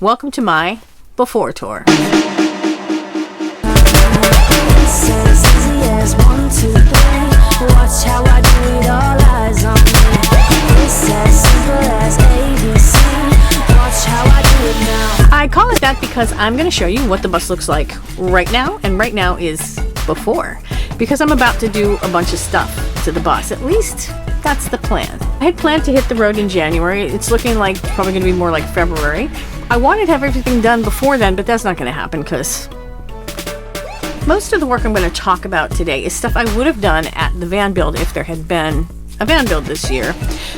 welcome to my before tour. Watch how I do it, all eyes on me. It's as simple as ABC. Watch how I do it now. I call it that because I'm going to show you what the bus looks like right now, and right now is before, because I'm about to do a bunch of stuff to the bus. At least that's the plan. I had planned to hit the road in January. It's looking like it's probably going to be more like February. I wanted to have everything done before then, but that's not going to happen because most of the work I'm going to talk about today is stuff I would have done at the van build if there had been a van build this year.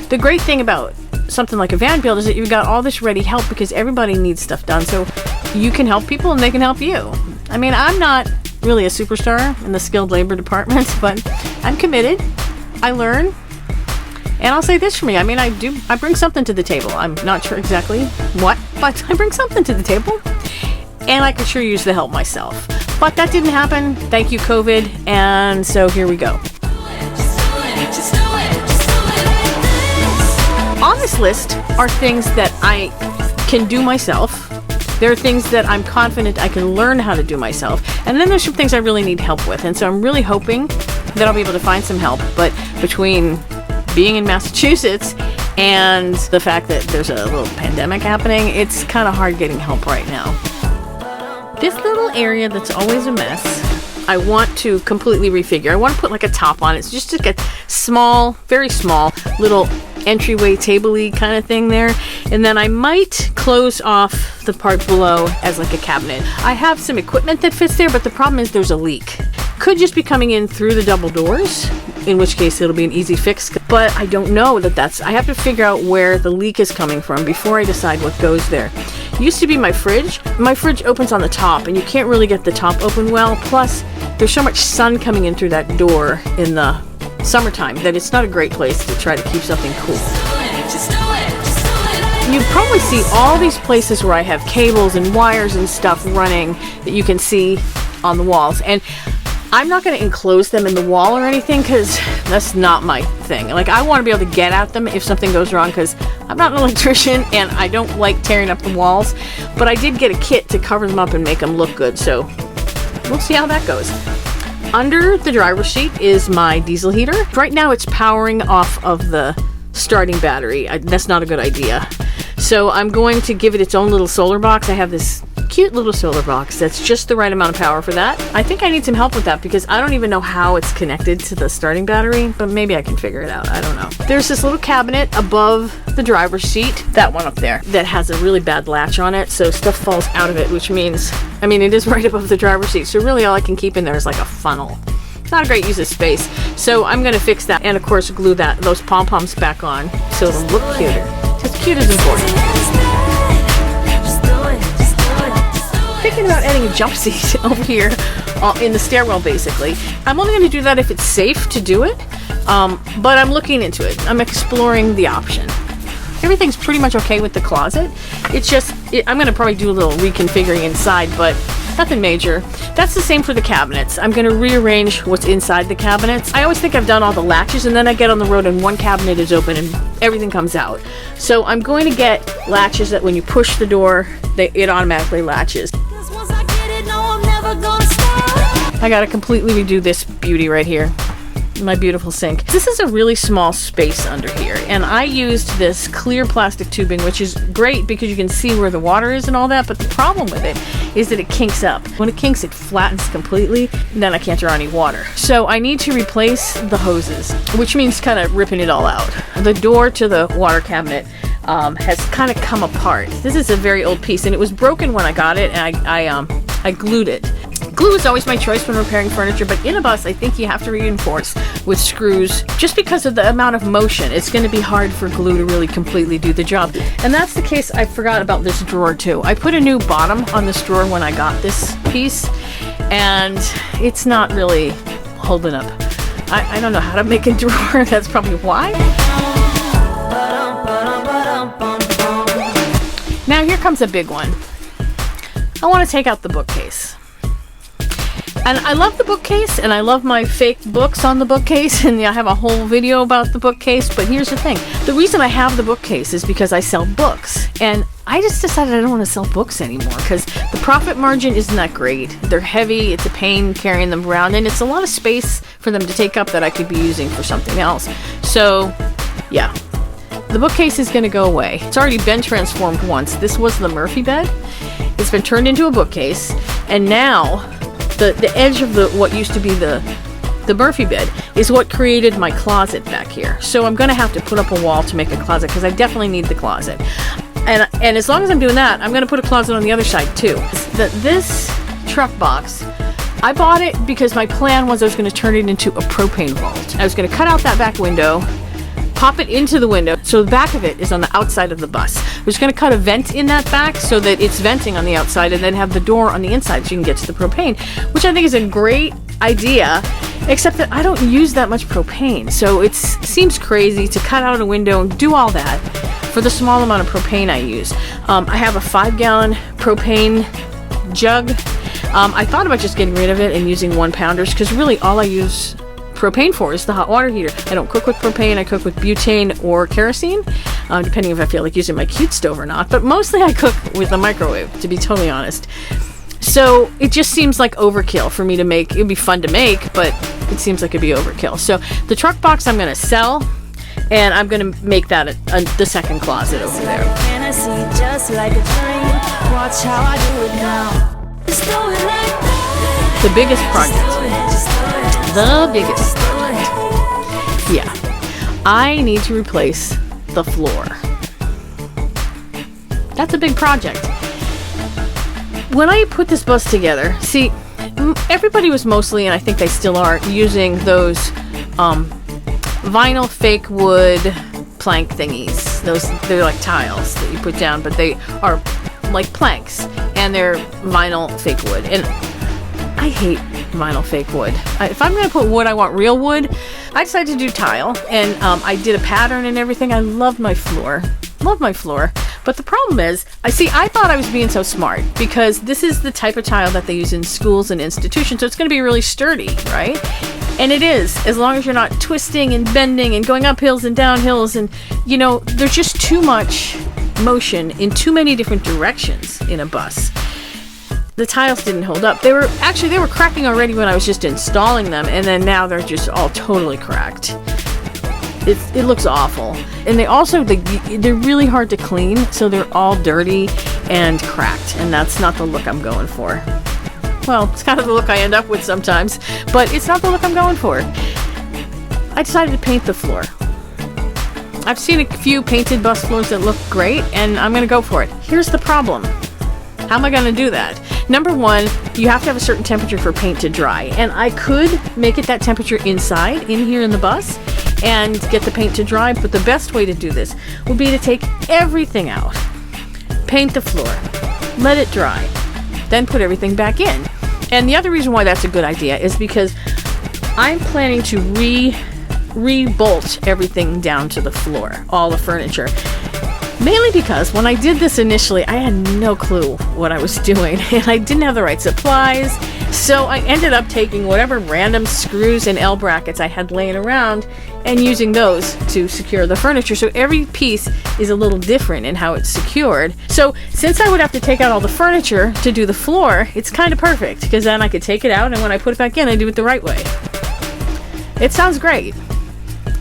The great thing about something like a van build is that you've got all this ready help because everybody needs stuff done, so you can help people and they can help you. I mean, I'm not really a superstar in the skilled labor department, but I'm committed. I learn. And I'll say this for me, I mean, I bring something to the table. I'm not sure exactly what, but I bring something to the table. And I could sure use the help myself. But that didn't happen. Thank you, COVID. And so here we go. On this list are things that I can do myself. There are things that I'm confident I can learn how to do myself. And then there's some things I really need help with. And so I'm really hoping that I'll be able to find some help. But between being in Massachusetts and the fact that there's a little pandemic happening, it's kind of hard getting help right now. This little area that's always a mess, I want to completely refigure. I want to put like a top on it. It's just like a small, very small little entryway table-y kind of thing there. And then I might close off the part below as like a cabinet. I have some equipment that fits there, but the problem is there's a leak. Could just be coming in through the double doors, in which case it'll be an easy fix. But I don't know I have to figure out where the leak is coming from before I decide what goes there. Used to be my fridge. My fridge opens on the top and you can't really get the top open well. Plus, there's so much sun coming in through that door in the summertime that it's not a great place to try to keep something cool. You probably see all these places where I have cables and wires and stuff running that you can see on the walls. And I'm not going to enclose them in the wall or anything because that's not my thing. Like, I want to be able to get at them if something goes wrong because I'm not an electrician and I don't like tearing up the walls. But I did get a kit to cover them up and make them look good, so we'll see how that goes. Under the driver's seat is my diesel heater. Right now it's powering off of the starting battery. That's not a good idea. So I'm going to give it its own little solar box. I have this cute little solar box that's just the right amount of power for that. I think I need some help with that because I don't even know how it's connected to the starting battery, but maybe I can figure it out. I don't know. There's this little cabinet above the driver's seat, that one up there, that has a really bad latch on it, so stuff falls out of it, which means, I mean, it is right above the driver's seat, so really all I can keep in there is like a funnel. It's not a great use of space, so I'm going to fix that and of course glue those pom-poms back on so it'll look cuter. Because cute is important. Thinking about adding a jump seat over here in the stairwell, basically. I'm only going to do that if it's safe to do it, but I'm looking into it. I'm exploring the option. Everything's pretty much okay with the closet. It's just, I'm going to probably do a little reconfiguring inside, but nothing major. That's the same for the cabinets. I'm going to rearrange what's inside the cabinets. I always think I've done all the latches, and then I get on the road and one cabinet is open and everything comes out. So I'm going to get latches that when you push the door, it automatically latches. I gotta completely redo this beauty right here. My beautiful sink. This is a really small space under here, and I used this clear plastic tubing, which is great because you can see where the water is and all that, but the problem with it is that it kinks up. When it kinks, it flattens completely, and then I can't draw any water. So I need to replace the hoses, which means kind of ripping it all out. The door to the water cabinet has kind of come apart. This is a very old piece, and it was broken when I got it, and I glued it. Glue is always my choice when repairing furniture, but in a bus, I think you have to reinforce with screws just because of the amount of motion. It's going to be hard for glue to really completely do the job. And that's the case. I forgot about this drawer too. I put a new bottom on this drawer when I got this piece, and it's not really holding up. I don't know how to make a drawer. That's probably why. Now here comes a big one. I want to take out the bookcase. And I love the bookcase, and I love my fake books on the bookcase, and I have a whole video about the bookcase, but here's the thing. The reason I have the bookcase is because I sell books, and I just decided I don't want to sell books anymore because the profit margin isn't that great. They're heavy, it's a pain carrying them around, and it's a lot of space for them to take up that I could be using for something else. So, yeah. The bookcase is going to go away. It's already been transformed once. This was the Murphy bed. It's been turned into a bookcase, and now the edge of what used to be the Murphy bed is what created my closet back here. So I'm going to have to put up a wall to make a closet because I definitely need the closet. And as long as I'm doing that, I'm going to put a closet on the other side too. This truck box, I bought it because my plan was I was going to turn it into a propane vault. I was going to cut out that back window, pop it into the window, so the back of it is on the outside of the bus. I was going to cut a vent in that back so that it's venting on the outside and then have the door on the inside so you can get to the propane, which I think is a great idea, except that I don't use that much propane. So it seems crazy to cut out a window and do all that for the small amount of propane I use. I have a 5-gallon propane jug. I thought about just getting rid of it and using 1-pounders because really all I use propane for is the hot water heater. I don't cook with propane. I cook with butane or kerosene, depending if I feel like using my cute stove or not. But mostly I cook with a microwave, to be totally honest. So it just seems like overkill for me to make. It'd be fun to make, but it seems like it'd be overkill. So the truck box I'm going to sell, and I'm going to make that the second closet over there. Just like a dream. Watch how I do it now. Just do it like that. The biggest project. Yeah. I need to replace the floor. That's a big project. When I put this bus together, see, everybody was mostly, and I think they still are, using those vinyl fake wood plank thingies. They're like tiles that you put down, but they are like planks, and they're vinyl fake wood. And I hate vinyl fake wood. If I'm going to put wood, I want real wood. I decided to do tile, and I did a pattern and everything. I loved my floor. But the problem is, I thought I was being so smart because this is the type of tile that they use in schools and institutions, so it's going to be really sturdy, right? And it is, as long as you're not twisting and bending and going up hills and down hills, and there's just too much motion in too many different directions in a bus. The tiles didn't hold up. They were cracking already when I was just installing them, and then now they're just all totally cracked. It looks awful. And they're really hard to clean, so they're all dirty and cracked, and that's not the look I'm going for. Well, it's kind of the look I end up with sometimes, but it's not the look I'm going for. I decided to paint the floor. I've seen a few painted bus floors that look great, and I'm going to go for it. Here's the problem. How am I going to do that? Number one, you have to have a certain temperature for paint to dry, and I could make it that temperature inside, in here in the bus, and get the paint to dry, but the best way to do this would be to take everything out, paint the floor, let it dry, then put everything back in. And the other reason why that's a good idea is because I'm planning to re-bolt everything down to the floor, all the furniture. Mainly because when I did this initially, I had no clue what I was doing, and I didn't have the right supplies, so I ended up taking whatever random screws and L brackets I had laying around and using those to secure the furniture. So every piece is a little different in how it's secured. So since I would have to take out all the furniture to do the floor, it's kind of perfect, because then I could take it out, and when I put it back in, I do it the right way. It sounds great,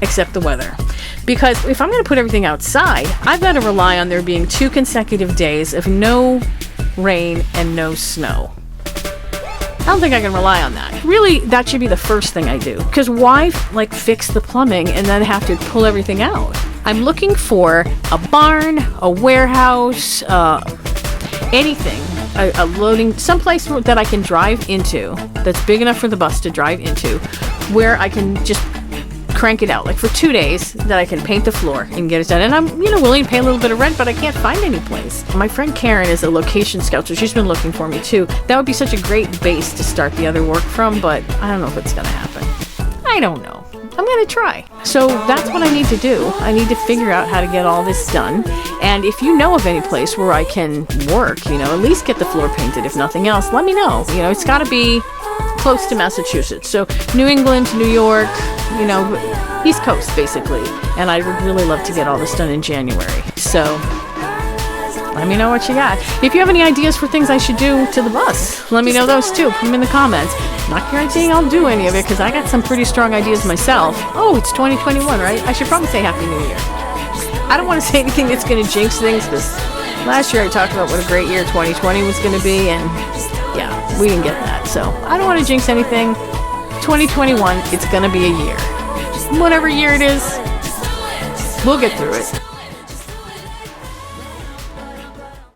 except the weather. Because if I'm going to put everything outside, I've got to rely on there being 2 consecutive days of no rain and no snow. I don't think I can rely on that. Really, that should be the first thing I do. Because why, fix the plumbing and then have to pull everything out? I'm looking for a barn, a warehouse, anything. A loading, someplace that I can drive into, that's big enough for the bus to drive into, where I can just crank it out, for 2 days, that I can paint the floor and get it done. And I'm, willing to pay a little bit of rent, but I can't find any place. My friend Karen is a location scout, so she's been looking for me too. That would be such a great base to start the other work from, but I don't know if it's going to happen. I don't know. I'm going to try. So that's what I need to do. I need to figure out how to get all this done. And if you know of any place where I can work, at least get the floor painted, if nothing else, let me know. It's got to be close to Massachusetts. So New England, New York, East Coast, basically. And I would really love to get all this done in January. So let me know what you got. If you have any ideas for things I should do to the bus, let me know those too. Put them in the comments. Not guaranteeing I'll do any of it because I got some pretty strong ideas myself. Oh, it's 2021, right? I should probably say Happy New Year. I don't want to say anything that's going to jinx things because last year I talked about what a great year 2020 was going to be, and yeah, we didn't get that. So I don't want to jinx anything. 2021, it's going to be a year. Whatever year it is, we'll get through it.